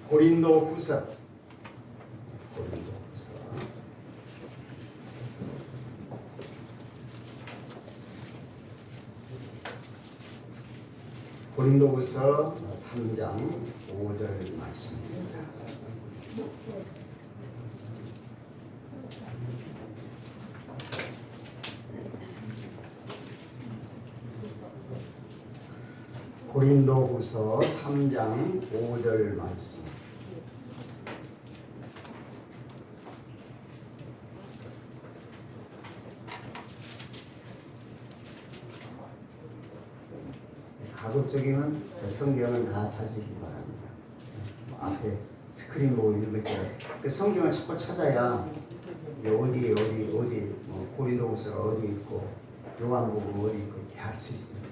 고린도후서 고린도후서 3장 5절 말씀입니다. 고린도후서 3장 5절 말씀. 가급적이면 성경은 다 찾으시기 바랍니다. 앞에 스크린 보고 읽을 때 그 성경을 자꾸 찾아야 어디 고린도후서가 어디 있고 요한복음 어디 있고 이렇게 알 수 있습니다.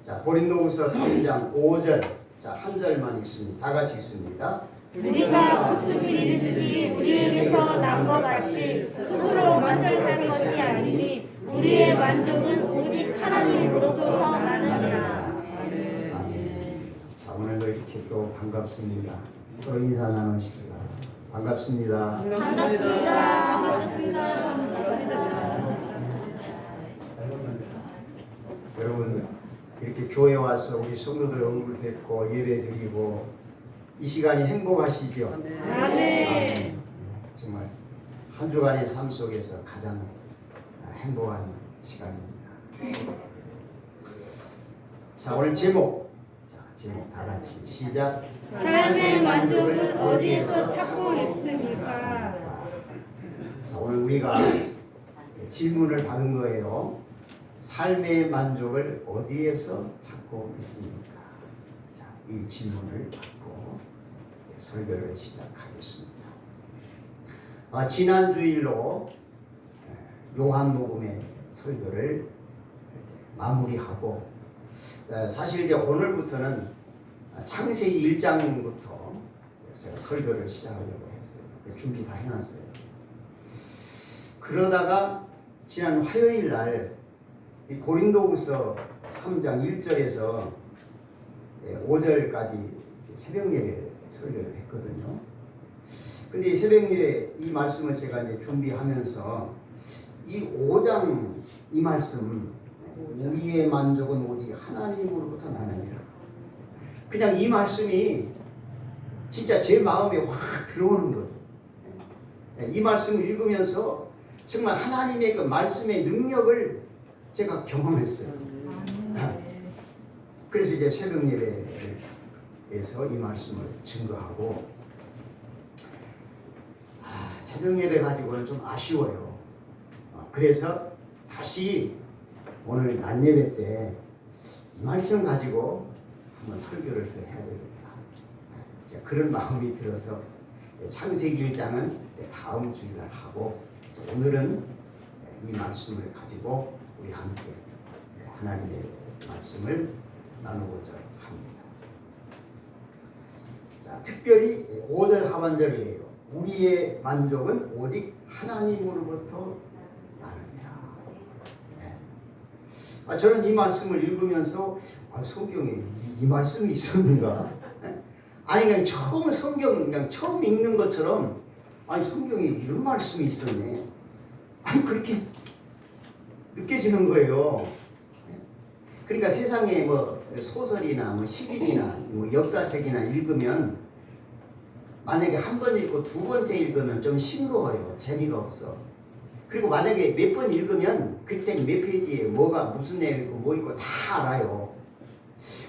자, 고린도후서 3장 5절. 자, 한 절만 읽습니다. 다 같이 읽습니다. 우리가 무슨 일이든지 우리에게서 난 것 같이 스스로 만족할 것이 아니니 우리의 만족은 오직 하나님으로부터 나느니라. 아멘. 자, 오늘도 이렇게 또 반갑습니다. 또 인사 나누십니다. 반갑습니다. 여러분, 이렇게 교회 와서 우리 성도들 얼굴 뵙고 예배 드리고 이 시간이 행복하시죠? 아멘. 정말 한 주간의 삶 속에서 가장 행복한 시간입니다. 자, 오늘 제목 다 같이 시작. 삶의 만족을 어디에서 찾고 있습니까? 자, 오늘 우리가 질문을 받은 거예요. 삶의 만족을 어디에서 찾고 있습니까? 자, 이 질문을 받고 설교를 시작하겠습니다. 지난 주일로 요한복음의 설교를 마무리하고 사실 이제 오늘부터는 창세기 1장부터 제가 설교를 시작하려고 했어요. 준비 다 해놨어요. 그러다가 지난 화요일 날 고린도후서 3장 1절에서 5절까지 새벽 예배 설교를 했거든요. 근데 이 새벽 예배 이 말씀을 제가 이제 준비하면서 이 5장 이 말씀 우리의 만족은 오직 하나님으로부터 나느니라. 그냥 이 말씀이 진짜 제 마음에 확 들어오는 거예요. 이 말씀을 읽으면서 정말 하나님의 그 말씀의 능력을 제가 경험했어요. 그래서 이제 새벽 예배에서 이 말씀을 증거하고 새벽 예배 가지고는 좀 아쉬워요. 그래서 다시 오늘 낮 예배 때 이 말씀 가지고 한번 설교를 더 해야 되겠다. 그런 마음이 들어서 창세기 1장은 다음 주일날 하고 오늘은 이 말씀을 가지고 우리 함께 하나님의 말씀을 나누고자 합니다. 자, 특별히 5절 하반절이에요. 우리의 만족은 오직 하나님으로부터 나느니라. 저는 이 말씀을 읽으면서 성경에 이 말씀이 있었는가? 아니 그냥 성경 그냥 처음 읽는 것처럼 성경에 이런 말씀이 있었네. 그렇게 느껴지는 거예요. 그러니까 세상에 뭐 소설이나 시집이나 역사책이나 읽으면 만약에 한 번 읽고 두 번째 읽으면 좀 싱거워요. 재미가 없어. 그리고 만약에 몇 번 읽으면 그 책 몇 페이지에 뭐가 무슨 내용이고 뭐 있고 다 알아요.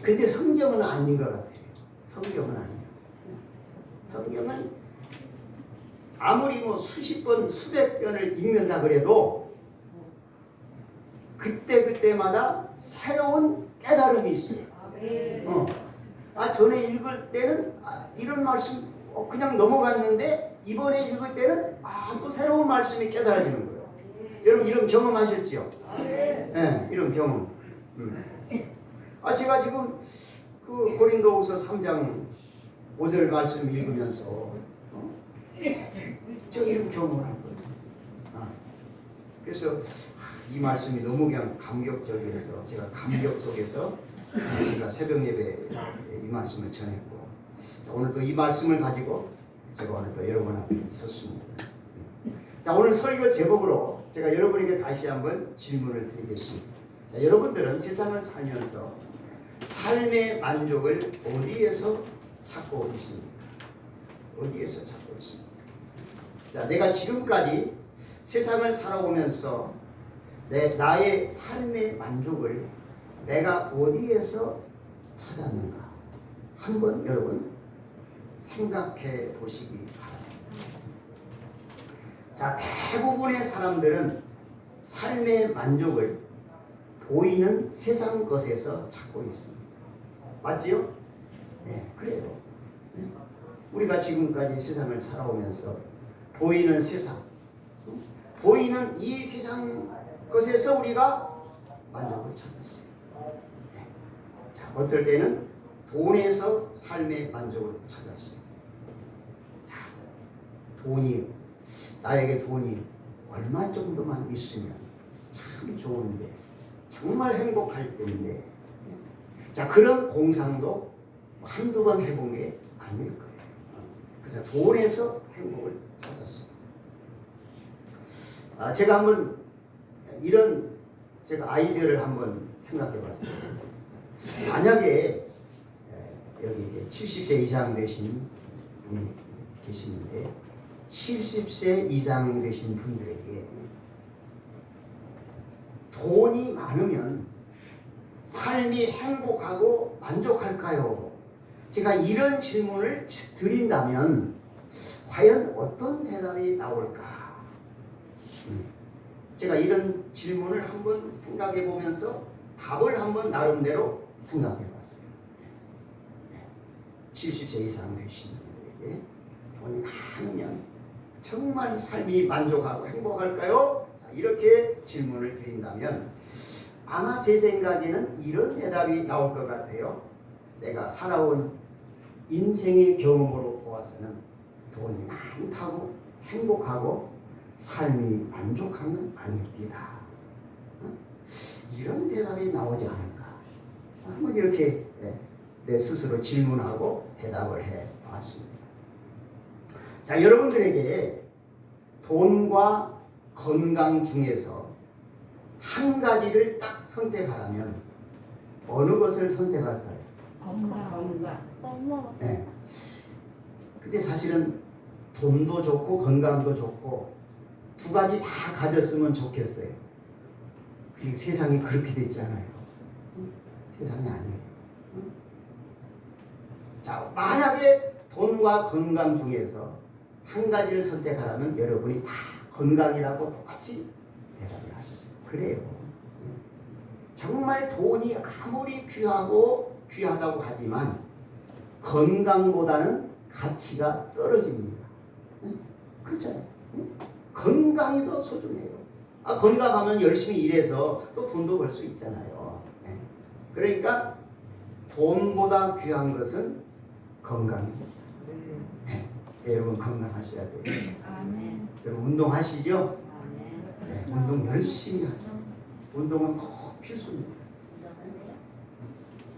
근데 성경은 아닌 것 같아요. 성경은 아니에요. 성경은 아무리 뭐 수십 번 수백 번을 읽는다 그래도 그때마다 새로운 깨달음이 있어요. 전에 읽을 때는 이런 말씀 그냥 넘어갔는데 이번에 읽을 때는 또 새로운 말씀이 깨달아지는 거예요. 여러분 이런 경험하셨죠? 네, 이런 경험. 제가 지금 그 고린도후서 3장 5절 말씀 읽으면서 제가 이런 경험을 한 거예요. 그래서 이 말씀이 너무 그냥 감격적이어서 제가 감격 속에서 제가 새벽 예배에 이 말씀을 전했고, 오늘도 이 말씀을 가지고 제가 오늘도 여러분 앞에 섰습니다. 자, 오늘 설교 제목으로 제가 여러분에게 다시 한번 질문을 드리겠습니다. 자, 여러분들은 세상을 살면서 삶의 만족을 어디에서 찾고 있습니까? 어디에서 찾고 있습니까? 자, 내가 지금까지 세상을 살아오면서 나의 삶의 만족을 내가 어디에서 찾았는가? 한번 여러분 생각해 보시기 바랍니다. 자, 대부분의 사람들은 삶의 만족을 보이는 세상 것에서 찾고 있습니다. 맞지요? 네, 그래요. 우리가 지금까지 세상을 살아오면서 보이는 세상, 보이는 이 세상 것에서 우리가 만족을 찾았어요. 네. 자, 어떨 때는 돈에서 삶의 만족을 찾았어요. 자, 나에게 돈이 얼마 정도만 있으면 참 좋은데, 정말 행복할 텐데. 자, 그런 공상도 한두 번 해본 게 아닐 거예요. 그래서 돈에서 행복을 찾았어요. 제가 한번 이런 제가 아이디어를 한번 생각해 봤어요. 만약에 여기 70세 이상 되신 분이 계시는데, 70세 이상 되신 분들에게 돈이 많으면 삶이 행복하고 만족할까요? 제가 이런 질문을 드린다면 과연 어떤 대답이 나올까? 제가 이런 질문을 한번 생각해 보면서 답을 한번 나름대로 생각해 봤어요. 70세 이상 되신 분들에게 돈이 많으면 정말 삶이 만족하고 행복할까요? 자, 이렇게 질문을 드린다면 아마 제 생각에는 이런 대답이 나올 것 같아요. 내가 살아온 인생의 경험으로 보아서는 돈이 많다고 행복하고 삶이 만족하는 아닙니다. 이런 대답이 나오지 않을까. 한번 이렇게 내 스스로 질문하고 대답을 해 봤습니다. 자, 여러분들에게 돈과 건강 중에서 한 가지를 딱 선택하라면 어느 것을 선택할까요? 건강. 네. 근데 사실은 돈도 좋고 건강도 좋고 두 가지 다 가졌으면 좋겠어요. 그게 세상이 그렇게 되지 않아요. 세상이 아니에요. 자, 만약에 돈과 건강 중에서 한 가지를 선택하라면 여러분이 다 건강이라고 똑같이 대답을 하셨어요. 그래요. 정말 돈이 아무리 귀하다고 하지만 건강보다는 가치가 떨어집니다. 그렇잖아요. 건강이 더 소중해요. 건강하면 열심히 일해서 또 돈도 벌 수 있잖아요. 그러니까 돈보다 귀한 것은 건강입니다. 네, 여러분 건강하셔야 돼요. 아멘. 여러분 운동하시죠? 네, 운동 열심히 하세요. 운동은 꼭 필수입니다.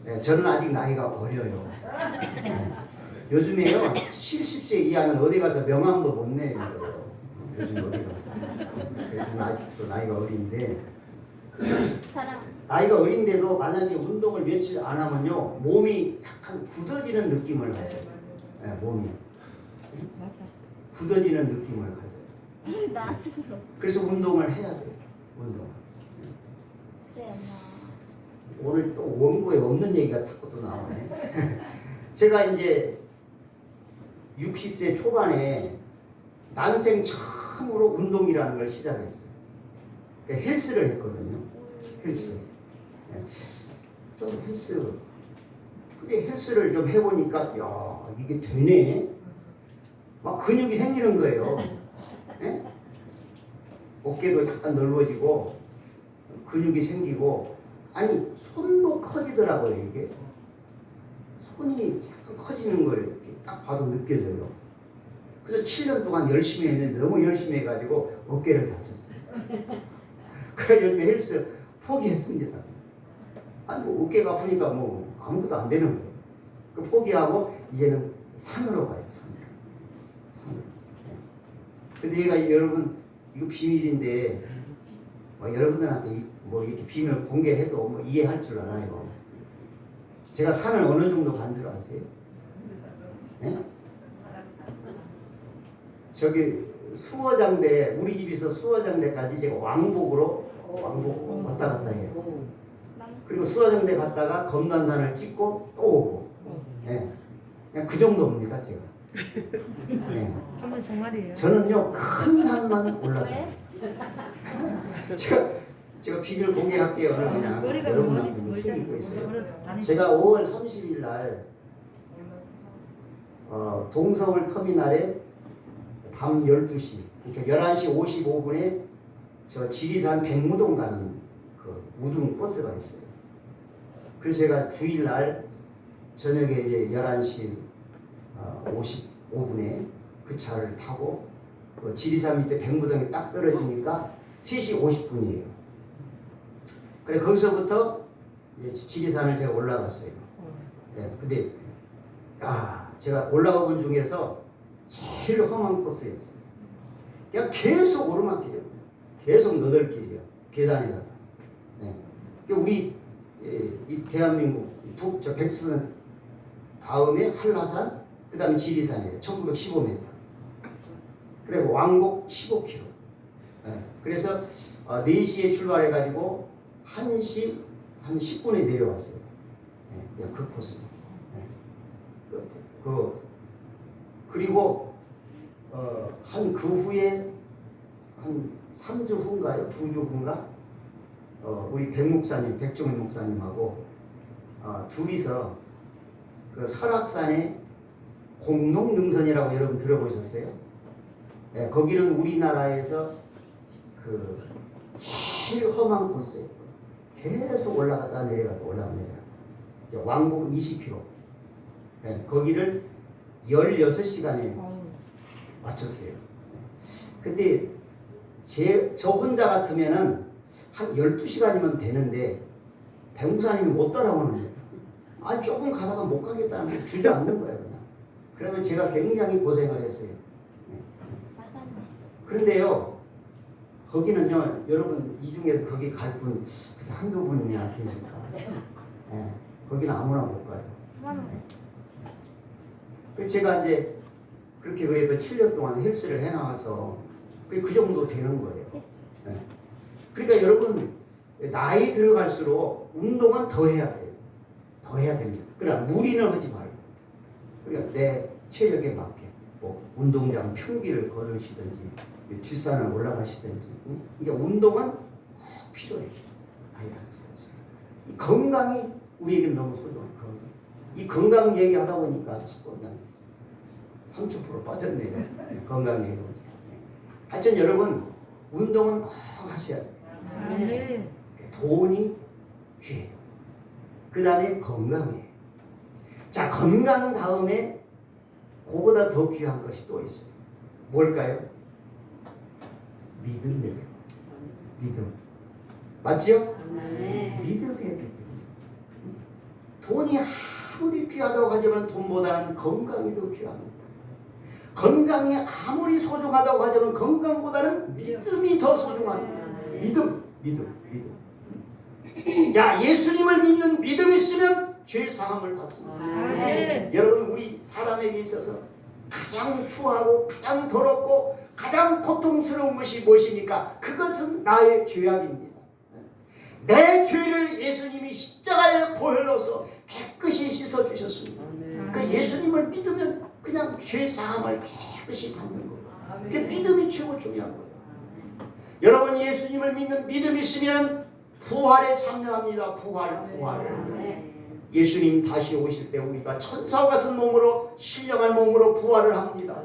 네, 저는 아직 나이가 어려요. 요즘에요 70세 이하는 어디 가서 명함도 못 내요. 요즘 어디 가서. 그래서 아직도 나이가 어린데, 나이가 어린데도 만약에 운동을 며칠 안 하면요 몸이 약간 굳어지는 느낌을 가져요. 네, 몸이 굳어지는 느낌을 가져요. 그래서 운동을 해야 돼요. 운동. 그래, 엄마. 오늘 또 원고에 없는 얘기가 자꾸 또 나오네. 제가 이제 60세 초반에 난생 처음으로 운동이라는 걸 시작했어요. 그러니까 헬스를 했거든요. 헬스. 좀 헬스. 근데 헬스를 좀 해보니까 야 이게 되네. 막 근육이 생기는 거예요. 네? 어깨도 약간 넓어지고 근육이 생기고, 아니 손도 커지더라고요. 이게 손이 약간 커지는 걸 이렇게 딱 봐도 느껴져요. 그래서 7년 동안 열심히 했는데 너무 열심히 해가지고 어깨를 다쳤어요. 그래서 요즘 헬스 포기했습니다. 아니 뭐 어깨가 아프니까 뭐 아무것도 안 되는 거예요. 그 포기하고 이제는 산으로 가요. 산으로. 근데 얘가 여러분 이거 비밀인데 여러분들한테 뭐 이렇게 비밀 공개해도 뭐 이해할 줄 알아요. 제가 산을 어느 정도 간 줄 아세요? 네? 저기 수어장대 우리 집에서 수어장대까지 제가 왕복 왔다 갔다 해요. 그리고 수어장대 갔다가 검단산을 찍고 또 오고. 네. 그냥 그 정도입니다 제가. 네. 정말 정말이에요. 저는요 큰 산만 올라가요. 제가 비밀 공개할게요. 그냥 머리가 여러분한테 숨기고 있어요. 제가 5월 30일 날 동서울 터미널에 밤 12시, 그러니까 11시 55분에 저 지리산 백무동 가는 그 우등 버스가 있어요. 그래서 제가 주일날 저녁에 이제 11시 55분에 그 차를 타고 그 지리산 밑에 백무동에 딱 떨어지니까 3시 50분이에요. 그래 거기서부터 이제 지리산을 제가 올라갔어요. 네, 근데 제가 올라가 본 중에서 제일 험한 코스였어요. 그냥 계속 오르막길이에요. 계속 너덜길이에요. 계단에다가. 네. 우리 이 대한민국 저 백두산 다음에 한라산, 그 다음에 지리산이에요. 1915m. 그리고 왕복 15km. 네. 그래서 4시에 출발해가지고 1시 한 10분에 내려왔어요. 네. 그 코스. 네. 그리고 한 그 후에 한 3주 후인가요? 2주 후인가? 우리 백 목사님, 백종일 목사님하고 둘이서 그 설악산의 공농능선이라고 여러분 들어보셨어요? 네, 거기는 우리나라에서 그 제일 험한 코스예요. 계속 올라갔다 내려갔다 올라갔다 내려갔다. 왕복 20km. 네, 거기를 16시간에 마쳤어요. 근데 저 혼자 같으면은 한 12시간이면 되는데 백무사님이 못 따라오는 거예요. 아니 조금 가다가 못 가겠다는 게 주저앉는 거예요. 그냥. 그러면 제가 굉장히 고생을 했어요. 그런데요 거기는요 여러분 이 중에서 거기 갈 분 그래서 한두 분이나 계실까. 네, 거기는 아무나 못 가요. 제가 이제 그렇게 그래도 7년 동안 헬스를 해나가서 그 정도 되는 거예요. 네. 그러니까 여러분 나이 들어갈수록 운동은 더 해야 돼요. 더 해야 됩니다. 그러나 무리는 하지 말고 그러니까 내 체력에 맞게 뭐 운동장 평기를 걸으시든지 뒷산을 올라가시든지 이게 운동은 꼭 필요해요. 이 건강이 우리에게 너무 소중한 건강. 이 건강 얘기하다 보니까 그냥 30% 빠졌네요. 건강 얘기. 하여튼 여러분 운동은 꼭 하셔야 돼요. 돈이 귀해요. 그 다음에 건강이에요. 자, 건강 다음에 그보다 더 귀한 것이 또 있어요. 뭘까요? 믿음이에요. 믿음. 맞죠? 믿음이에요. 믿음. 돈이 아무리 귀하다고 하지만 돈보다는 건강이 더 귀합니다. 건강이 아무리 소중하다고 하지만 건강보다는 믿음이 더 소중합니다. 믿음. 자, 예수님을 믿는 믿음이 있으면 죄 사함을 받습니다. 여러분 우리 사람에게 있어서 가장 추하고 가장 더럽고 가장 고통스러운 것이 무엇입니까? 그것은 나의 죄악입니다. 내 죄를 예수님이 십자가에 보혈로서 깨끗이 씻어주셨습니다. 그 예수님을 믿으면 그냥 죄 사함을 깨끗이 받는 거예요. 그 믿음이 최고 중요한 거예요. 여러분 예수님을 믿는 믿음이 있으면 부활에 참여합니다. 부활. 예수님 다시 오실 때 우리가 천사와 같은 몸으로 신령한 몸으로 부활을 합니다.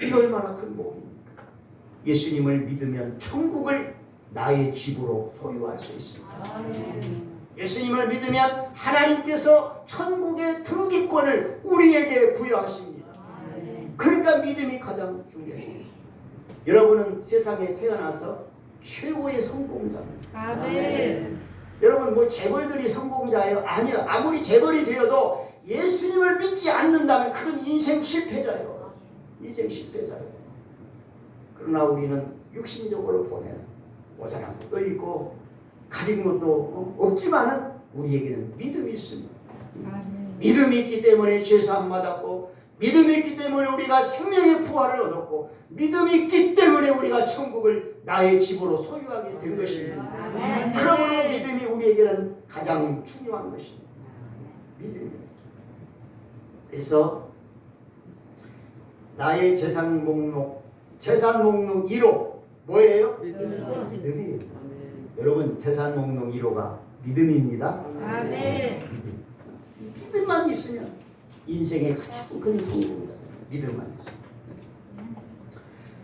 이 얼마나 큰 복입니까? 예수님을 믿으면 천국을 나의 집으로 소유할 수 있습니다. 예수님을 믿으면 하나님께서 천국의 등기권을 우리에게 부여하십니다. 그러니까 믿음이 가장 중요해요. 여러분은 세상에 태어나서 최고의 성공자입니다. 아멘. 여러분 뭐 재벌들이 성공자예요? 아니요. 아무리 재벌이 되어도 예수님을 믿지 않는다면 그건 인생 실패자예요. 인생 실패자예요. 그러나 우리는 육신적으로 보내는 모자란 것도 있고 가린 것도 없지만은 우리에게는 믿음이 있습니다. 아멘. 믿음이 있기 때문에 죄사함 받았고, 믿음이 있기 때문에 우리가 생명의 부활을 얻었고, 믿음이 있기 때문에 우리가 천국을 나의 집으로 소유하게 된 것입니다. 아멘. 그러므로 믿음이 우리에게는 가장 중요한 것입니다. 믿음입니다. 그래서 나의 재산 목록 1호 뭐예요? 믿음이에요. 여러분 재산 목록 1호가 믿음입니다. 아멘. 믿음만 있으면 인생의 가장 큰 성공이다. 믿음만 있으면.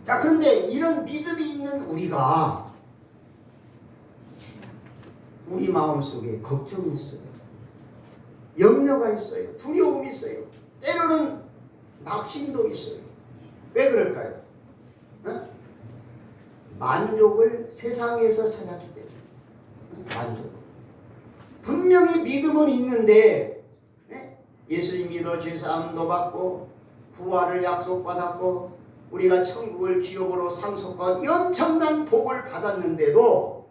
자, 그런데 이런 믿음이 있는 우리가 우리 마음속에 걱정이 있어요. 염려가 있어요. 두려움이 있어요. 때로는 낙심도 있어요. 왜 그럴까요? 어? 만족을 세상에서 찾았기 때문에. 만족. 분명히 믿음은 있는데 예수님 믿어 죄사함도 받고 부활을 약속받았고 우리가 천국을 기업으로 상속한 엄청난 복을 받았는데도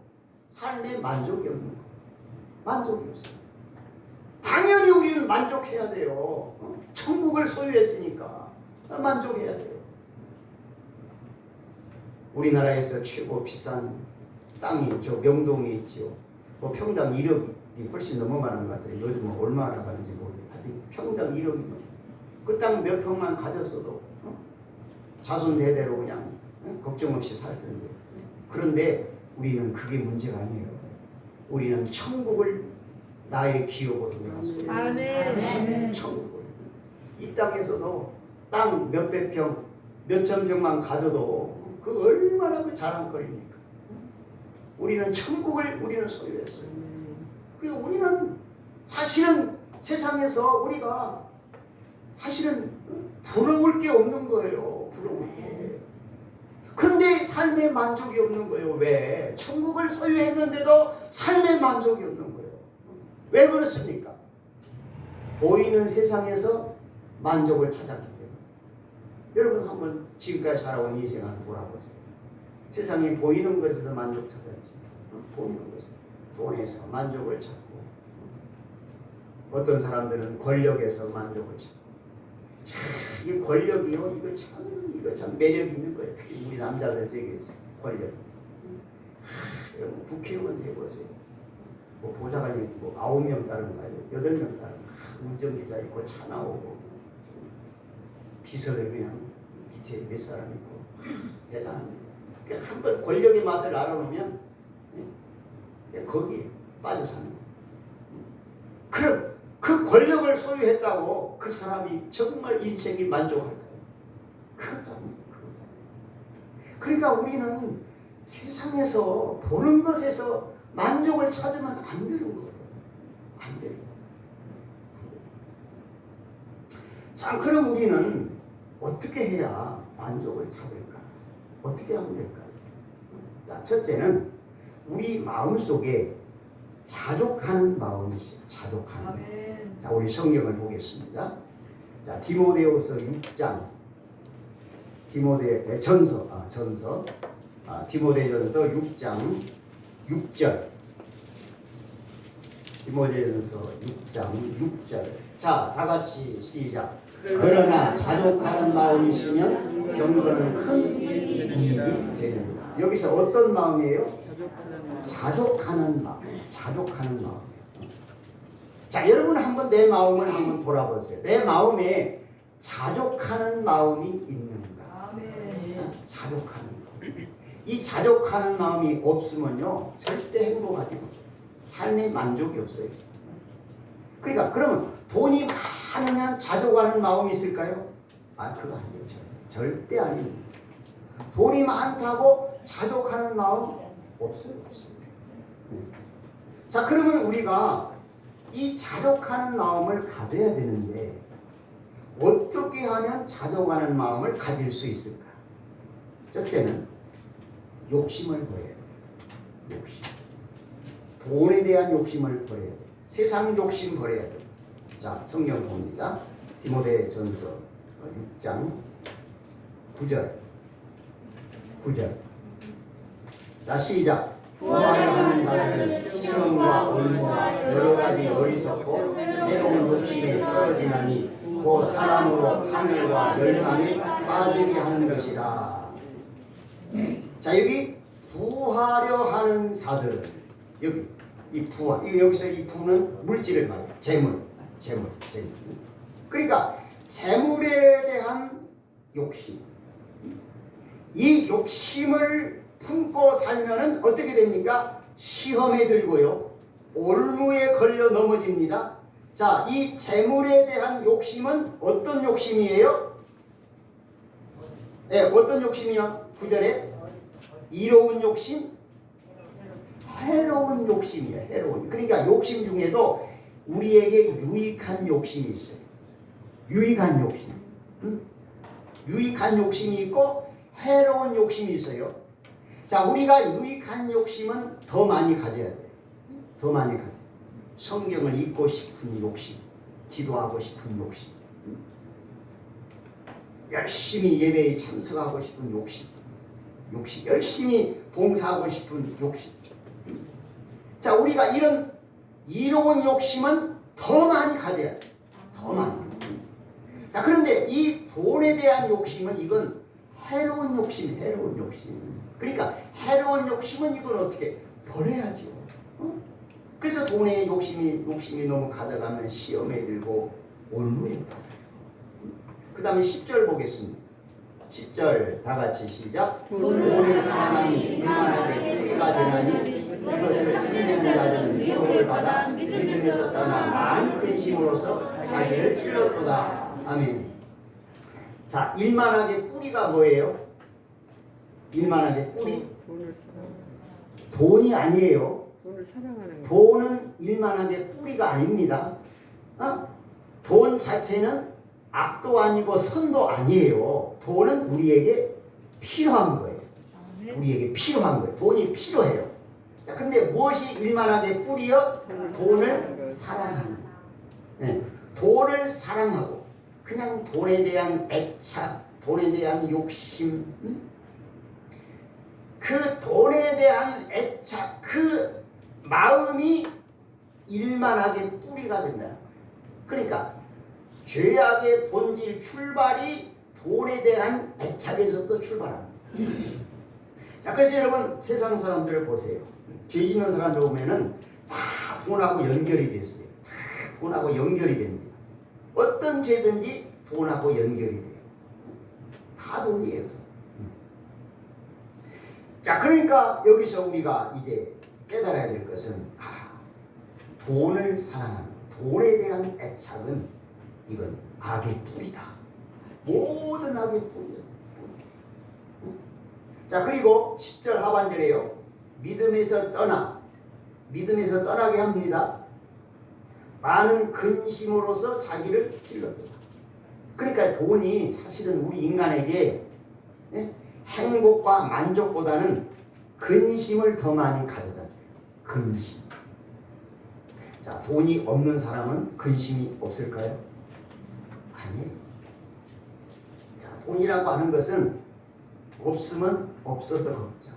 삶에 만족이 없는 거예요. 만족이 없어요. 당연히 우리는 만족해야 돼요. 천국을 소유했으니까 만족해야 돼요. 우리나라에서 최고 비싼 땅이 저 명동에 있지요. 뭐 평당 1억이 훨씬 넘어가는 것 같아요. 요즘은 얼마나 가는지 모르겠어요. 하여튼 평당 1억이면 그 땅 몇 평만 가졌어도 자손 대대로 그냥 걱정 없이 살 텐데. 그런데 우리는 그게 문제가 아니에요. 우리는 천국을 나의 기업으로 내가 소유해. 아멘. 천국을. 이 땅에서도 땅 몇백 평, 몇천 평만 가져도 그 얼마나 그 자랑거리입니까? 우리는 천국을 우리는 소유했어요. 그리고 우리는 사실은 세상에서 우리가 사실은 부러울 게 없는 거예요. 부러울 게. 그런데 삶에 만족이 없는 거예요. 왜? 천국을 소유했는데도 삶에 만족이 없는 거예요. 왜 그렇습니까? 보이는 세상에서 만족을 찾았기 때문에. 여러분 한번 지금까지 살아온 인생을 돌아보세요. 세상에 보이는 것에서 만족 찾았지. 보이는 것에. 돈에서 만족을 찾고 어떤 사람들은 권력에서 만족을 찾고 이 권력이요 이거 참 매력 있는 거예요. 특히 우리 남자들 세계에서 권력. 여러분 국회의원 해보세요. 뭐 보좌관이 있고 9명 따르는 거 아니에요. 8명 따르는 거. 운전기사 있고 차 나오고 비서들 그냥 밑에 몇 사람 있고 대단합니다. 한번 권력의 맛을 알아놓으면 거기에 빠져 사는 거예요. 그럼 그 권력을 소유했다고 그 사람이 정말 인생이 만족할까요? 그것도 아닙니다. 그러니까 우리는 세상에서 보는 것에서 만족을 찾으면 안 되는 거예요. 안 돼요. 자, 그럼 우리는 어떻게 해야 만족을 찾을까? 어떻게 하면 될까요? 자, 첫째는 우리 마음속에 자족하는 마음이 있어요. 자족하는 마음. 자, 우리 성경을 보겠습니다. 자, 디모데후서 6장. 디모데전서 6장 6절. 디모데전서 6장 6절. 자, 다 같이 시작. 그러나 자족하는 마음이 있으면 경건은 큰 이익이 되는. 여기서 어떤 마음이에요? 자족하는 마음. 자족하는 마음. 자, 여러분 한번 내 마음을 한번 돌아보세요. 내 마음에 자족하는 마음이 있는가? 자족하는 마음. 이 자족하는 마음이 없으면요 절대 행복하지 못해요. 삶에 만족이 없어요. 그러니까 그러면 돈이 많으면 자족하는 마음이 있을까요? 아, 그거 아니에요. 절대 아닙니다. 돈이 많다고 자족하는 마음 없어요. 자, 그러면 우리가 이 자족하는 마음을 가져야 되는데 어떻게 하면 자족하는 마음을 가질 수 있을까? 첫째는 욕심을 버려야 돼요. 욕심. 돈에 대한 욕심을 버려야 돼. 세상 욕심 버려야 돼. 자, 성경 봅니다. 디모데전서 6장 9절. 자, 시작. 부하려 하는 자들은 시험과 올무와 여러 가지 어리석고 새로운 욕심에 떨어지나니 그 사람으로 파멸과 멸망에 빠지게 하는 것이라. 자, 여기 부하려 하는 자들은 여기 이 부하, 여기서 이 부는 물질을 말해요. 재물. 그러니까 재물에 대한 욕심. 이 욕심을 품고 살면은 어떻게 됩니까? 시험에 들고요. 올무에 걸려 넘어집니다. 자, 이 재물에 대한 욕심은 어떤 욕심이에요? 네, 어떤 욕심이요? 9절에 이로운 욕심, 해로운 욕심이에요. 해로운. 그러니까 욕심 중에도 우리에게 유익한 욕심이 있어요. 유익한 욕심. 유익한 욕심이 있고 해로운 욕심이 있어요. 자, 우리가 유익한 욕심은 더 많이 가져야 돼요. 더 많이 가져야 돼요. 성경을 읽고 싶은 욕심, 기도하고 싶은 욕심, 열심히 예배에 참석하고 싶은 욕심, 열심히 봉사하고 싶은 욕심. 자, 우리가 이런 이로운 욕심은 더 많이 가져야 돼요. 더 많이. 자, 그런데 이 돈에 대한 욕심은 이건 해로운 욕심. 그러니까 해로운 욕심은 이건 어떻게 버려야죠. 그래서 돈에 욕심이 너무 가져가면 시험에 들고 올무에 빠져요. 그 다음에 10절 보겠습니다. 10절 다 같이 시작. 돈을 사랑하니 유만하게 뿌리가 되나니 이것을 힘쓰는 자들은 미혹을 받아 믿음에서 떠나 많은 근심으로써 자기를 찔렀도다. 아멘. 자, 일만하게 뿌리가 뭐예요? 일만하게 뿌리? 돈이 아니에요. 돈을 사랑하는 거. 돈은 일만하게 뿌리가 아닙니다. 돈 자체는 악도 아니고 선도 아니에요. 돈은 우리에게 필요한 거예요. 우리에게 필요한 거예요. 돈이 필요해요. 자, 근데 무엇이 일만하게 뿌리요? 돈을 사랑하는 거예요. 네. 돈을 사랑하고 그냥 돈에 대한 애착, 돈에 대한 욕심, 그 돈에 대한 애착, 그 마음이 일만하게 뿌리가 된다는 거예요. 그러니까 죄악의 본질 출발이 돈에 대한 애착에서부터 출발합니다. 자, 그래서 여러분 세상 사람들을 보세요. 죄 짓는 사람들 보면은 다 돈하고 연결이 됐어요. 다 돈하고 연결이 됩니다. 어떤 죄든지 돈하고 연결이 돼요. 다 돈이에요. 자, 그러니까 여기서 우리가 이제 깨달아야 될 것은 돈을 사랑하는, 돈에 대한 애착은 이건 악의 뿌리다. 모든 악의 뿌리다. 자, 그리고 10절 하반절에요. 믿음에서 떠나게 합니다. 많은 근심으로서 자기를 찔렀다. 그러니까 돈이 사실은 우리 인간에게 행복과 만족보다는 근심을 더 많이 가져다. 근심. 자, 돈이 없는 사람은 근심이 없을까요? 아니에요. 자, 돈이라고 하는 것은 없으면 없어서 걱정,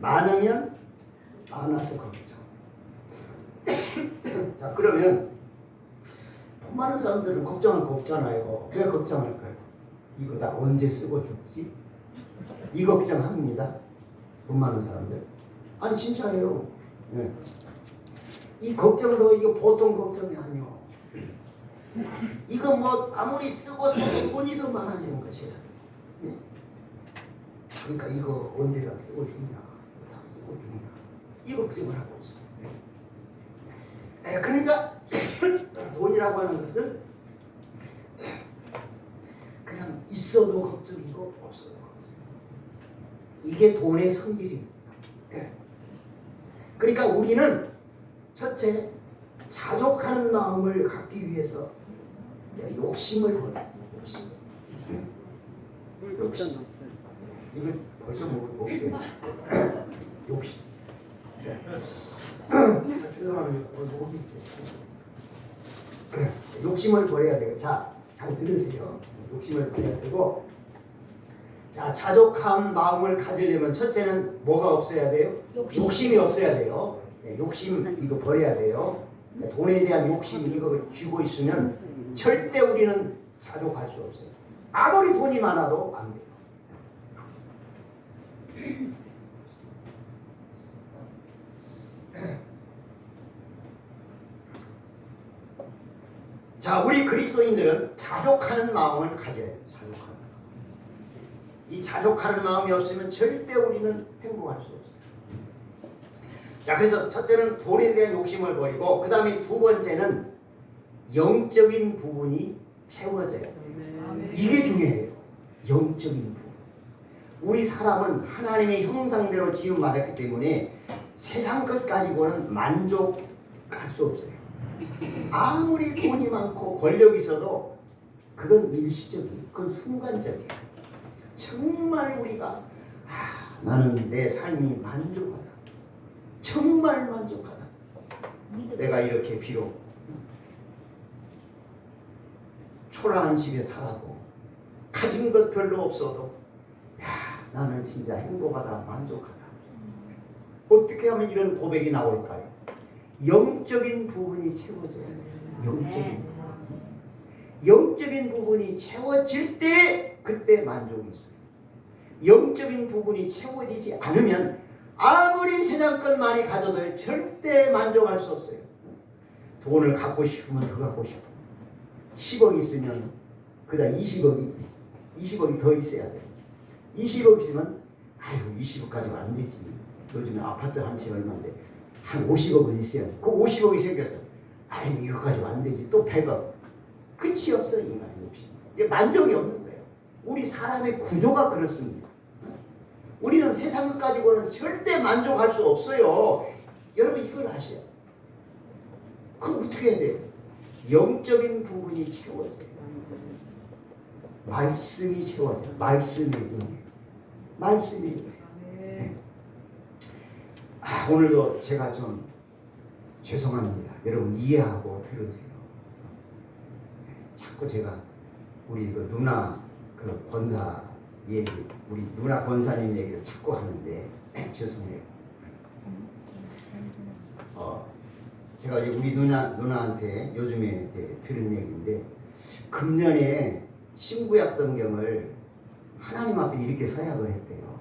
많으면 많아서 걱정. 자, 그러면 돈 많은 사람들은 걱정할 거 없잖아요. 왜 걱정할까요? 이거 나 언제 쓰고 죽지? 이 걱정합니다. 돈 많은 사람들. 아니 진짜예요. 네. 이 걱정도 이거 보통 걱정이 아니요. 이거 뭐 아무리 쓰고 써도 돈이 더 많아지는 거야 세상에. 네. 그러니까 이거 언제 다 쓰고 죽냐, 다 쓰고 죽냐, 이 걱정을 하고 있어. 네. 그러니까 돈이라고 하는 것은 그냥 있어도 걱정이고 없어도 걱정. 이게 돈의 성질입니다. 네. 그러니까 우리는 첫째, 자족하는 마음을 갖기 위해서 욕심을 버려. 욕심. 이거 벌써 먹었어요. 욕심. 죄송합니다. 욕심을 버려야 돼요. 자, 잘 들으세요. 욕심을 버려야 되고, 자, 자족한 마음을 가지려면 첫째는 뭐가 없어야 돼요? 욕심이 없어야 돼요. 네, 욕심 이거 버려야 돼요. 돈에 대한 욕심 이거 쥐고 있으면 절대 우리는 자족할 수 없어요. 아무리 돈이 많아도 안 돼요. 자, 우리 그리스도인들은 자족하는 마음을 가져야 돼요. 자족하는 마음. 이 자족하는 마음이 없으면 절대 우리는 행복할 수 없어요. 자, 그래서 첫째는 돈에 대한 욕심을 버리고, 그 다음에 두 번째는 영적인 부분이 채워져요. 이게 중요해요. 영적인 부분. 우리 사람은 하나님의 형상대로 지음받았기 때문에 세상 것 가지고는 만족할 수 없어요. 아무리 돈이 많고 권력이 있어도 그건 일시적이에요. 그건 순간적이에요. 정말 우리가 나는 내 삶이 만족하다. 정말 만족하다. 내가 이렇게 비록 초라한 집에 살아도 가진 것 별로 없어도 나는 진짜 행복하다. 만족하다. 어떻게 하면 이런 고백이 나올까요? 영적인 부분이 채워져야 돼요. 영적인 부분이 채워질 때 그때 만족이 있어요. 영적인 부분이 채워지지 않으면 아무리 세상 것 많이 가져도 절대 만족할 수 없어요. 돈을 갖고 싶으면 더 갖고 싶어. 10억 있으면 그다음 20억이 더 있어야 돼. 20억 있으면 20억 가지고 안 되지. 요즘에 아파트 한 채 얼마인데 한 50억은 있어야 돼. 그 50억이 생겼어. 이거 가지고 안 되지. 또 100억. 끝이 없어. 인간이 없이. 이게 만족이 없는 거예요. 우리 사람의 구조가 그렇습니다. 우리는 세상을 가지고는 절대 만족할 수 없어요. 여러분 이걸 아셔야 돼요. 그럼 어떻게 해야 돼요? 영적인 부분이 채워져요. 말씀이 채워져요. 말씀이 네. 오늘도 제가 좀 죄송합니다. 여러분 이해하고 들으세요. 자꾸 제가 우리 그 누나 그 권사 얘기, 우리 누나 권사님 얘기를 자꾸 하는데 죄송해요. 제가 우리 누나한테 요즘에 들은 얘기인데, 금년에 신구약 성경을 하나님 앞에 이렇게 서약을 했대요.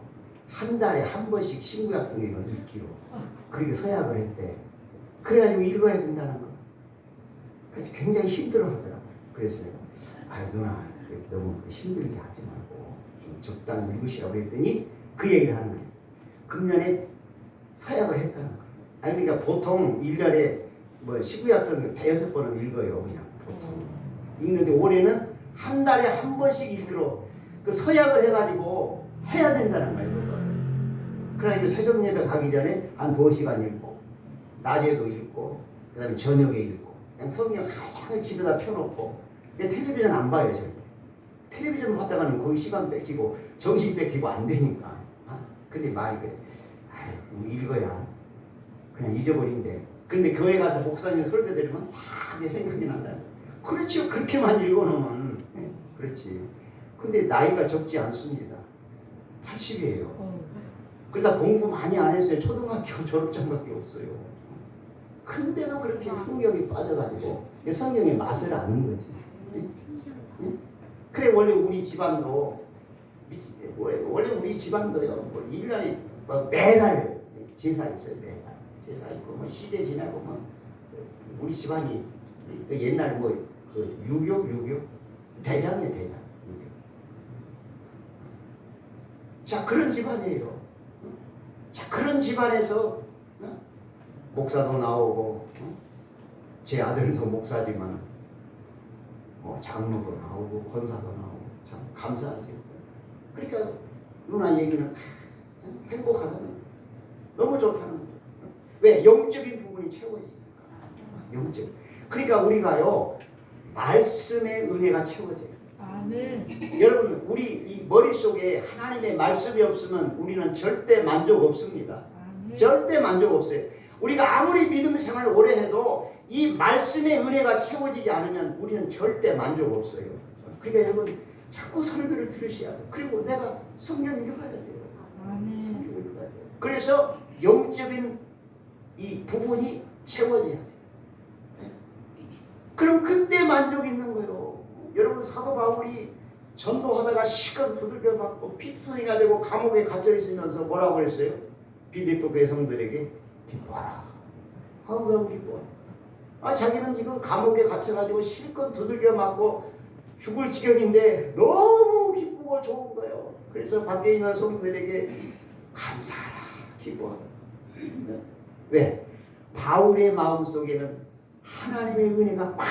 한 달에 한 번씩 신구약 성경을 읽기로 그렇게 서약을 했대. 그래가지고 읽어야 된다는 거. 그래서 굉장히 힘들어하더라고. 그래서 내가 누나 너무 힘들게 하지 말고 좀 적당히 읽으시라고 그랬더니 그 얘기를 하는 거예요. 금년에 서약을 했다는 거예요. 그러니까 보통 1년에 신구약 성경 대여섯 번은 읽어요. 그냥 보통 읽는데 올해는 한 달에 한 번씩 읽기로 그 서약을 해가지고 해야 된다는 거예요. 그걸. 그래가지고 새벽 예배 가기 전에 한 2시간 읽고, 낮에도 읽고, 그 다음에 저녁에 읽고, 그냥 성경 하얀 집에다 펴놓고, 근데 텔레비전 안 봐요. 절대. 텔레비전 보다가는 거의 시간 뺏기고 정신 뺏기고 안 되니까. 근데 말이 그래. 읽어야 그냥 잊어버린대. 근데 교회 가서 목사님 설교 들으면 다 내 생각이 난다. 그렇죠. 그렇게만 읽어놓으면. 그렇지. 근데 나이가 적지 않습니다. 80이에요. 그러다 공부 많이 안 했어요. 초등학교 졸업장밖에 없어요. 근데도 그렇게 성경에 빠져가지고 성경의 맛을 아는 거지. 그래 원래 우리 집안도 원래 우리 집안도요. 1년에 매달 제사 있어요. 매달 제사 있고 시대 지나고 우리 집안이 옛날 그 유교 대장이에요. 대장. 자 그런 집안이에요. 자 그런 집안에서 목사도 나오고 제 아들도 목사지만 장로도 나오고 권사도 나오고 참 감사하죠. 그러니까 누나 얘기는 행복하다는 거예요. 너무 좋다는 거예요. 왜? 영적인 부분이 채워지니까. 영적. 그러니까 우리가요 말씀의 은혜가 채워져요. 아멘. 여러분 우리 이 머릿속에 하나님의 말씀이 없으면 우리는 절대 만족 없습니다. 아멘. 절대 만족 없어요. 우리가 아무리 믿음 생활을 오래 해도 이 말씀의 은혜가 채워지지 않으면 우리는 절대 만족 없어요. 그러니까 여러분 자꾸 설교를 들으셔야 돼요. 그리고 내가 성경 읽어야 돼요. 성경 읽어야 돼요. 그래서 영적인 이 부분이 채워져야 돼요. 그럼 그때 만족이 있는 거예요. 여러분 사도 바울이 전도하다가 시간 두들겨 맞고 핏순이가 되고 감옥에 갇혀 있으면서 뭐라고 그랬어요? 빌립보 교회 성들에게 기뻐하라. 항상 기뻐하라. 자기는 지금 감옥에 갇혀가지고 실컷 두들겨 맞고 죽을 지경인데 너무 기쁘고 좋은 거예요. 그래서 밖에 있는 성들에게 감사하라. 기뻐하라. 왜? 바울의 마음속에는 하나님의 은혜가 꽉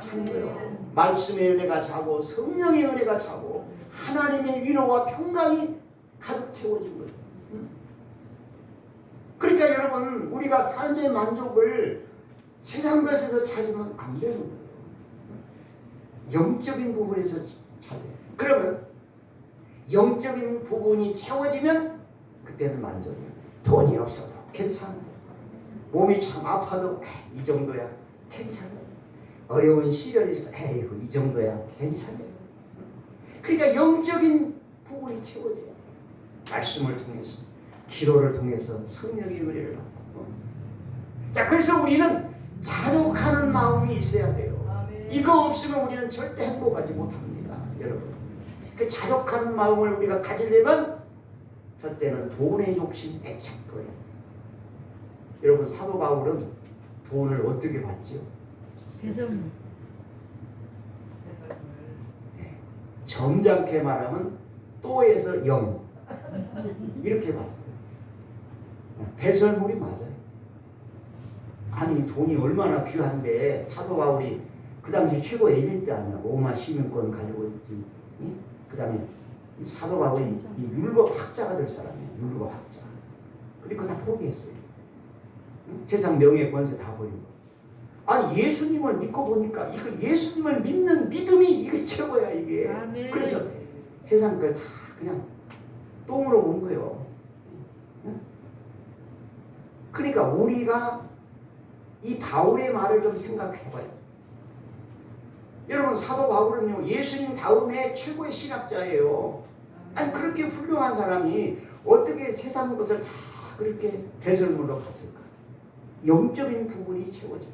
찬 거예요. 말씀의 은혜가 차고 성령의 은혜가 차고 하나님의 위로와 평강이 가득 채워진 거예요. 그러니까 여러분 우리가 삶의 만족을 세상 것에서 찾으면 안 되는 거예요. 영적인 부분에서 찾아요. 그러면 영적인 부분이 채워지면 그때는 만족이에요. 돈이 없어도 괜찮아요. 몸이 참 아파도 이 정도야 괜찮아요. 어려운 시련이 있어도 에이구 이 정도야 괜찮아요. 그러니까 영적인 부분이 채워져야 돼요. 말씀을 통해서 기도를 통해서 성령의 은혜를 받고. 자, 그래서 우리는 자족하는 마음이 있어야 돼요. 이거 없으면 우리는 절대 행복하지 못합니다. 여러분 그 자족하는 마음을 우리가 가지려면 첫째는 돈의 욕심 애착거려. 여러분 사도 바울은 돈을 어떻게 받지요? 배설물. 점잖게 말하면 또에서 영 이렇게 봤어요. 배설물이 맞아요. 아니 돈이 얼마나 귀한데 사도 바울이 그 당시 최고 엘리트 아니야. 로마 시민권 가지고 있지. 그 다음에 사도 바울이 이 율법 학자가 될 사람이에요. 율법 학자. 근데 그거 다 포기했어요. 세상 명예 권세 다 버리고. 아니 예수님을 믿고 보니까 이거 예수님을 믿는 믿음이 이게 최고야 이게. 아멘. 그래서 세상 걸 다 그냥 똥으로 온 거예요. 그러니까 우리가 이 바울의 말을 좀 생각해봐요. 여러분 사도 바울은요 예수님 다음에 최고의 신학자예요. 아니 그렇게 훌륭한 사람이 어떻게 세상 것을 다 그렇게 배설물로 갔을까? 영적인 부분이 채워져요.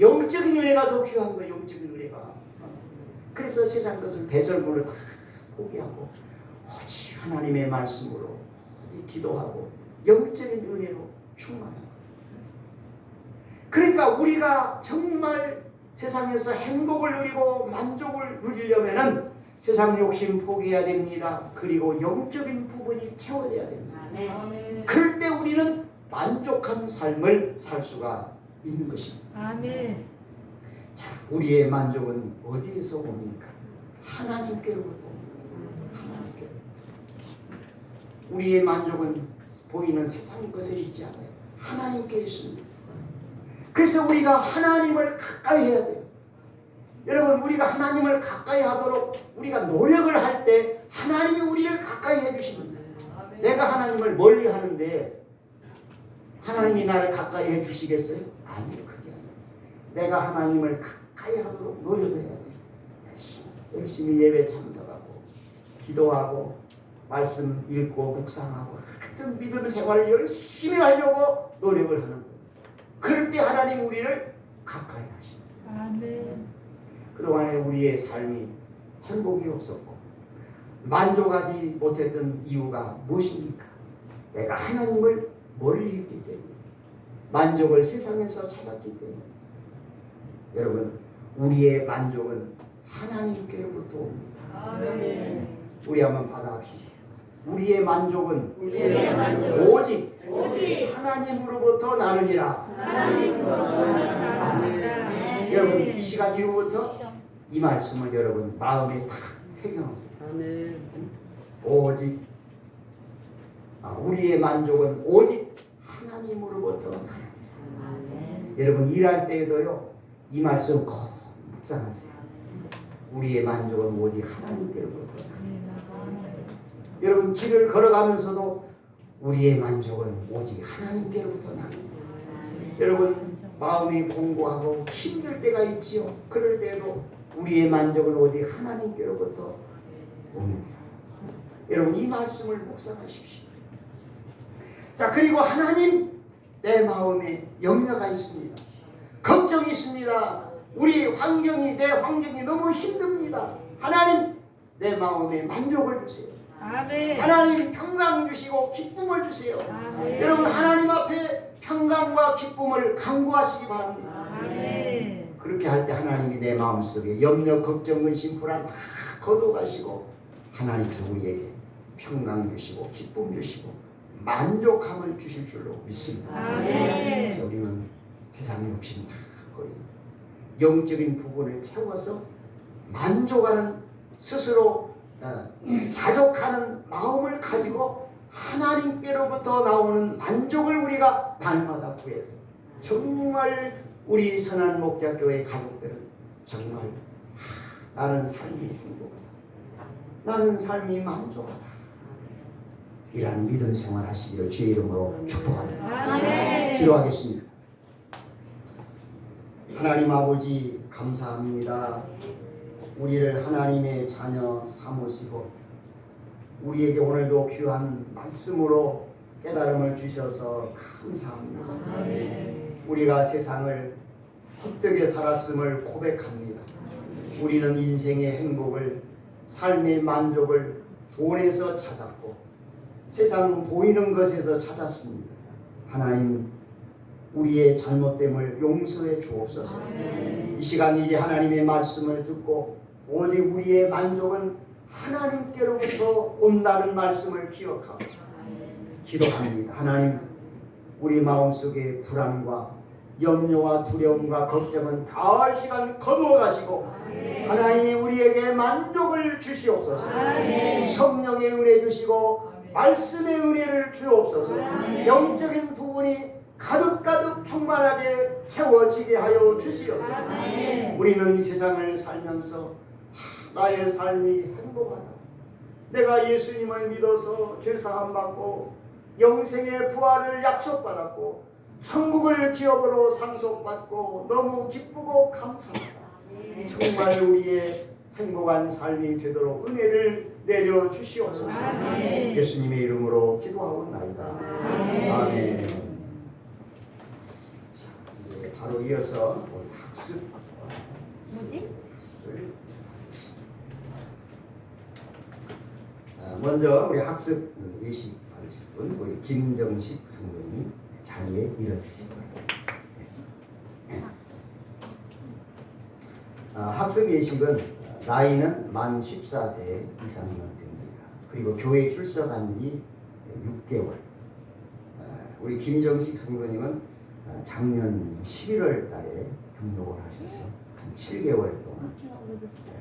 영적인 은혜가 더 귀한 거예요. 영적인 은혜가. 그래서 세상 것을 배설물을 다 포기하고 오직 하나님의 말씀으로 기도하고 영적인 은혜로 충만한 거예요. 그러니까 우리가 정말 세상에서 행복을 누리고 만족을 누리려면은 세상 욕심 포기해야 됩니다. 그리고 영적인 부분이 채워져야 됩니다. 아멘. 그럴 때 우리는 만족한 삶을 살 수가 있는 것입니다. 아멘. 자, 우리의 만족은 어디에서 옵니까? 하나님께로부터 옵니다. 하나님께로. 우리의 만족은 보이는 세상 것에 있지 않아요. 하나님께 있습니다. 그래서 우리가 하나님을 가까이 해야 돼요. 여러분 우리가 하나님을 가까이 하도록 우리가 노력을 할 때 하나님이 우리를 가까이 해주십니다. 내가 하나님을 멀리 하는데 하나님이 나를 가까이 해주시겠어요? 아니요. 그게 아니에요. 내가 하나님을 가까이 하도록 노력을 해야 돼요. 열심히 예배 참석하고 기도하고 말씀 읽고 묵상하고 하여튼 믿음 생활을 열심히 하려고 노력을 하는 거예요. 그럴 때 하나님 우리를 가까이 하십니다. 아멘. 그동안에 우리의 삶이 행복이 없었고 만족하지 못했던 이유가 무엇입니까? 내가 하나님을 멀리 했기 때문에 만족을 세상에서 찾았기 때문에. 여러분 우리의 만족은 하나님께로부터 옵니다. 아멘. 우리 한번 받아합시다. 우리의 만족은 오직 하나님으로부터 나느니라. 아멘. 여러분 이 시간 이후부터 이 말씀을 여러분 마음에 딱 새겨놓으세요. 아멘. 오직 우리의 만족은 오직 하나님으로부터 나느니라. 여러분 일할 때에도요 이 말씀 꼭 묵상하세요. 우리의 만족은 오직 하나님께로부터 나느니라. 여러분 길을 걸어가면서도 우리의 만족은 오직 하나님께로부터 납니다. 여러분 마음이 공고하고 힘들 때가 있지요. 그럴 때에도 우리의 만족은 오직 하나님께로부터 옵니다. 여러분 이 말씀을 묵상하십시오. 자, 그리고 하나님, 내 마음에 염려가 있습니다. 걱정이 있습니다. 우리 환경이, 내 환경이 너무 힘듭니다. 하나님, 내 마음에 만족을 주세요. 아멘. 하나님 평강 주시고 기쁨을 주세요. 아멘. 여러분 하나님 앞에 평강과 기쁨을 간구하시기 바랍니다. 아멘. 그렇게 할 때 하나님이 내 마음속에 염려, 걱정, 근심, 불안 다 거둬가시고 하나님께서 우리에게 평강 주시고 기쁨 주시고 만족함을 주실 줄로 믿습니다. 아멘. 그래서 우리는 세상의 욕심 다 거의 영적인 부분을 채워서 만족하는 스스로 자족하는 마음을 가지고 하나님께로부터 나오는 만족을 우리가 날마다 구해서 정말 우리 선한 목자교회 가족들은 정말 나는 삶이 행복하다, 나는 삶이 만족하다, 이런 믿음 생활 하시기를 주의 이름으로 축복합니다. 아멘. 기도하겠습니다. 하나님 아버지 감사합니다. 우리를 하나님의 자녀 삼으시고 우리에게 오늘도 귀한 말씀으로 깨달음을 주셔서 감사합니다. 우리가 세상을 헛되게 살았음을 고백합니다. 우리는 인생의 행복을, 삶의 만족을 돈에서 찾았고 세상 보이는 것에서 찾았습니다. 하나님, 우리의 잘못됨을 용서해 주옵소서. 이 시간 이제 하나님의 말씀을 듣고 오직 우리의 만족은 하나님께로부터 온다는 말씀을 기억하고 기도합니다. 하나님, 우리 마음속에 불안과 염려와 두려움과 걱정은 다 시간 거두어 가시고 하나님이 우리에게 만족을 주시옵소서. 성령의 은혜 주시고 말씀의 은혜를 주옵소서. 영적인 부분이 가득가득 충만하게 채워지게 하여 주시옵소서. 우리는 이 세상을 살면서 나의 삶이 행복하다, 내가 예수님을 믿어서 죄사함 받고 영생의 부활을 약속받았고 천국을 기업으로 상속받고 너무 기쁘고 감사하다. 정말 우리의 행복한 삶이 되도록 은혜를 내려 주시옵소서. 예수님의 이름으로 기도하옵나이다. 아멘. 자, 이제 바로 이어서 우리 학습 뭐지? 먼저 우리 학습 예식 받으실 분 우리 김정식 성도님 자리에 일어서시기 바랍니다. 학습 예식은 나이는 만 14세 이상이면 됩니다. 그리고 교회 출석한 지 6개월. 우리 김정식 성도님은 작년 11월 달에 등록을 하셔서 한 7개월 동안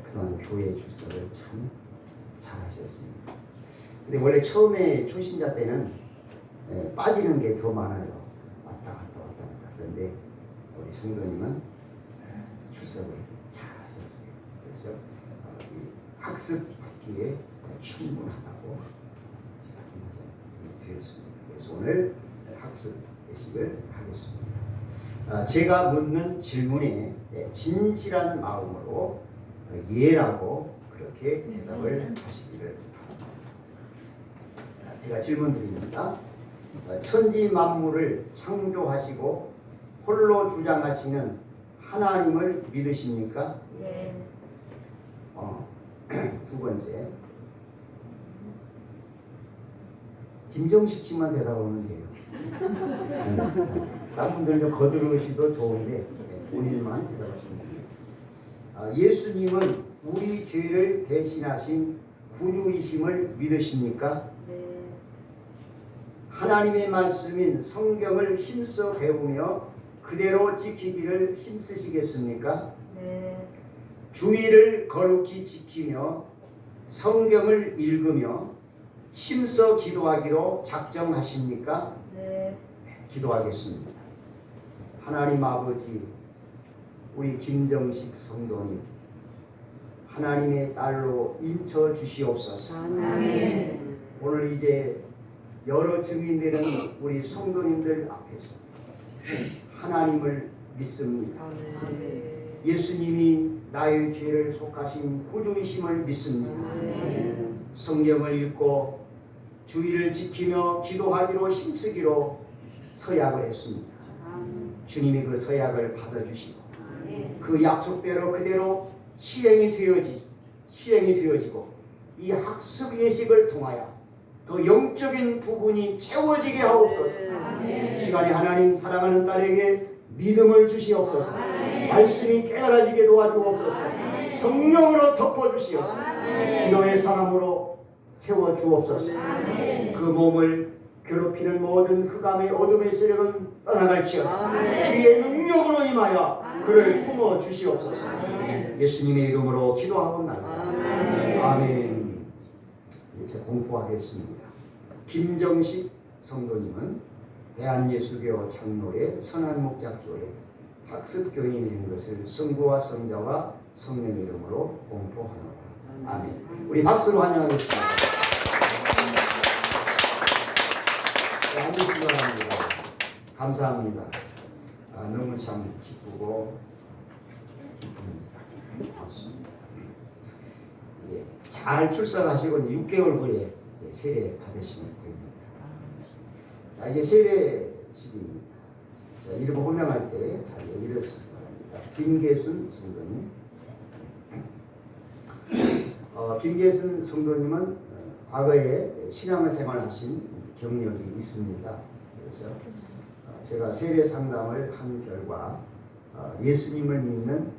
그동안 교회 출석을 참 잘하셨습니다. 근데 원래 처음에 초신자 때는 빠지는 게 더 많아요. 왔다 갔다 왔다 갔다. 그런데 우리 성도님은 출석을 잘하셨어요. 그래서 이 학습 받기에 충분하다고 제가 인정이 되었습니다. 그래서 오늘 학습 예식을 하겠습니다. 제가 묻는 질문에 진실한 마음으로 예라고 그렇게 대답을 하시기를 바랍니다. 제가 질문 드립니다. 천지 만물을 창조하시고 홀로 주장하시는 하나님을 믿으십니까? 네. 두 번째, 김정식 씨만 대답하면 돼요. 다른 분들도 거들으시도 좋은데 본인만 대답하시면 됩니다. 예수님은 우리 죄를 대신하신 구주이심을 믿으십니까? 네. 하나님의 말씀인 성경을 힘써 배우며 그대로 지키기를 힘쓰시겠습니까? 네. 주의를 거룩히 지키며 성경을 읽으며 힘써 기도하기로 작정하십니까? 네. 기도하겠습니다. 하나님 아버지, 우리 김정식 성도님 하나님의 딸로 인쳐 주시옵소서. 아멘. 오늘 이제 여러 증인되는 우리 성도님들 앞에서 하나님을 믿습니다. 예수님이 나의 죄를 속하신 구주이심을 믿습니다. 성경을 읽고 주의를 지키며 기도하기로 힘쓰기로 서약을 했습니다. 주님이 그 서약을 받아주시고 그 약속대로 그대로 실행이 되어지고 이 학습 예식을 통하여 더 영적인 부분이 채워지게 하옵소서. 시간에 하나님 사랑하는 딸에게 믿음을 주시옵소서. 말씀이 깨달아지게 도와주옵소서. 성령으로 덮어주시옵소서. 기도의 사람으로 세워주옵소서. 그 몸을 괴롭히는 모든 흑암의 어둠의 세력은 떠나갈지어다. 주의 능력으로 임하여 그를 품어주시옵소서. 예수님의 이름으로 기도하옵나이다. 아멘. 이제 공부하겠습니다. 김정식 성도님은 대한예수교 장로의 선한목자교회 학습교인이 된 것을 성부와 성자와 성령 이름으로 공포하노라. 아멘. 우리 박수로 환영하겠습니다. 네, 앉으시기 바랍니다. 감사합니다. 너무 참 기쁘고 기쁩니다. 맞습니다. 예, 잘 출산하시고 6개월 후에 세례 받으시면 됩니다. 자, 이제 세례식입니다. 자, 이름 호명할 때 잘 얘기를 하시기 바랍니다. 김계순 성도님. 김계순 성도님은 과거에 신앙생활하신 경력이 있습니다. 그래서 제가 세례 상담을 한 결과 예수님을 믿는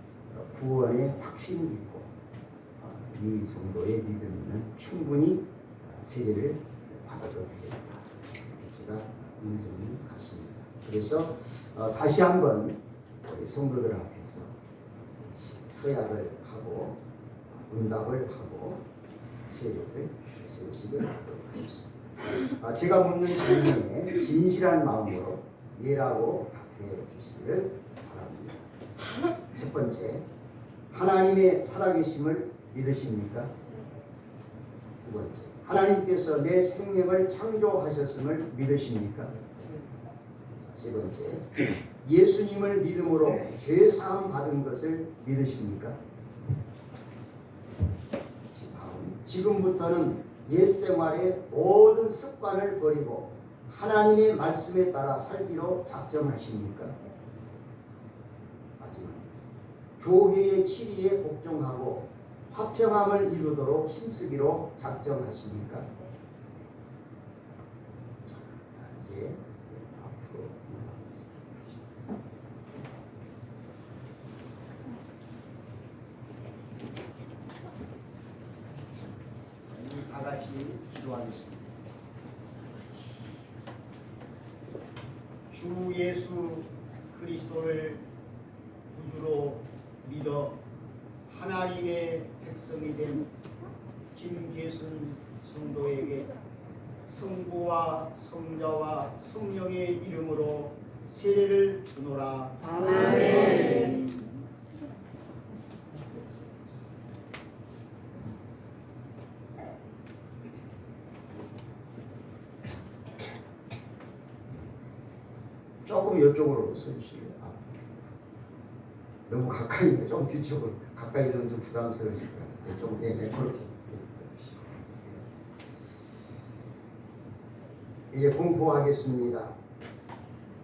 구원의 확신이 있고 이 정도의 믿음은 충분히 세례를 받아도 되겠다. 제가 인정이 갔습니다. 그래서 다시 한번 우리 성도들 앞에서 서약을 하고 응답을 하고 세례식을 하도록 하겠습니다. 제가 묻는 질문에 진실한 마음으로 예라고 답해 주시기를 바랍니다. 첫 번째, 하나님의 살아계심을 믿으십니까? 두 번째, 하나님께서 내 생명을 창조하셨음을 믿으십니까? 세 번째, 예수님을 믿음으로 죄사함 받은 것을 믿으십니까? 지금부터는 옛 생활의 모든 습관을 버리고 하나님의 말씀에 따라 살기로 작정하십니까? 마지막, 교회의 치리에 복종하고 화평함을 이루도록 힘쓰기로 작정하십니까? 이제 앞으로 다 같이 기도하겠습니다. 주 예수 그리스도를 구주로 믿어 하나님의 백성이 된 김계순 성도에게 성부와 성자와 성령의 이름으로 세례를 주노라. 아멘. 조금 이쪽으로 서주실래요? 너무 가까이, 좀 뒤쪽으로 가까이 좀 부담스러우실 것 같아요. 좀 그렇게. 이제 공포하겠습니다.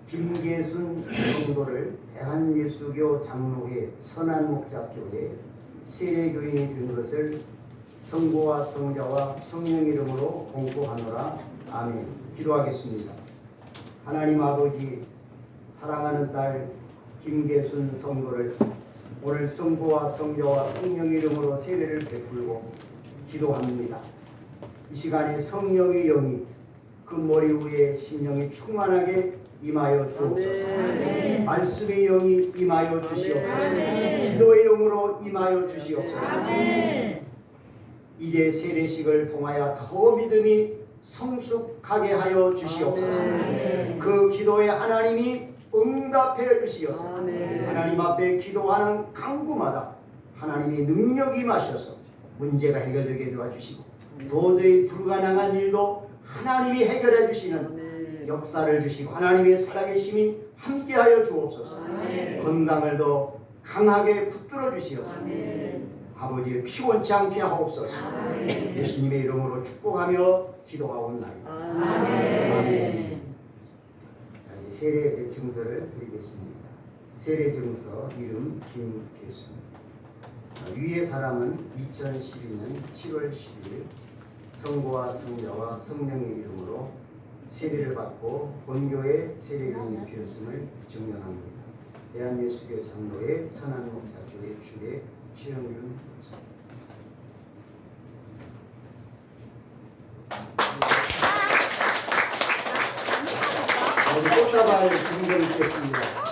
김계순 성도를 대한예수교 장로회 선한목자교회 세례교인이 된 것을 성부와 성자와 성령 이름으로 공포하노라. 아멘. 기도하겠습니다. 하나님 아버지, 사랑하는 딸 김계순 성도를 오늘 성부와 성자와 성령 이름으로 세례를 베풀고 기도합니다. 이 시간에 성령의 영이 그 머리 위에 심령이 충만하게 임하여 주옵소서. 말씀의 영이 임하여 주시옵소서. 기도의 영으로 임하여 주시옵소서. 이제 세례식을 통하여 더 믿음이 성숙하게 하여 주시옵소서. 그 기도에 하나님이 응답해 주시옵소서. 하나님 앞에 기도하는 간구마다 하나님의 능력이 임하셔서 문제가 해결되게 도와주시고 도저히 불가능한 일도 하나님이 해결해 주시는 역사를 주시고 하나님의 살아계심이 함께하여 주옵소서. 건강을 더 강하게 붙들어 주시옵소서. 아버지 피곤치 않게 하옵소서. 예수님의 이름으로 축복하며 기도하옵나이다. 아멘. 자, 이제 세례 증서를 드리겠습니다. 세례 증서 이름 김계수입니다. 위의 사람은 2012년 7월 10일 성부와 성자와 성령의 이름으로 세례를 받고 본교의 세례인이 되었음을 증명합니다. 대한예수교 장로의 선한목사교회 주례 최영균 목사. 꽃다발 증거 있겠습니다.